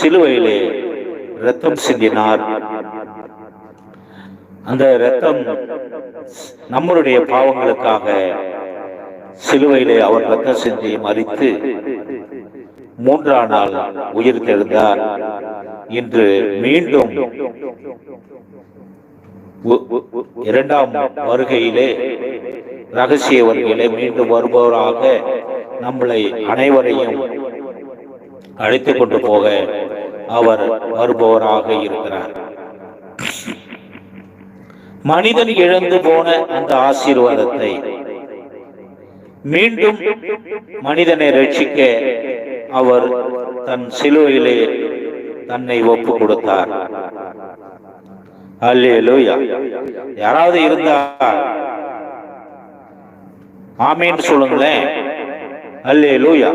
சிலுவையிலே இரத்தம் சிந்தினார். அந்த இரத்தம் நம்மளுடைய பாவங்களுக்காக சிலுவையிலே அவர் இரத்தம் சிந்தி மரித்து மூன்றாம் நாள் உயிர் தெழுந்தார். இன்று மீண்டும் இரண்டாம் வருகையிலே, ரகசிய வருகையிலே மீண்டும் வருபவராக நம்மளை அனைவரையும் அழைத்துக் கொண்டு போக அவர் வருபவராக இருக்கிறார். மனிதன் இழந்து போன அந்த ஆசீர்வாதத்தை மீண்டும் மனிதனை ரட்சிக்க அவர் தன் சிலுவையிலே தன்னை ஒப்பு கொடுத்தார். அல்லேலூயா. யாராவது இருந்தா ஆமீன் சொல்லுங்களேன். அல்லேலூயா.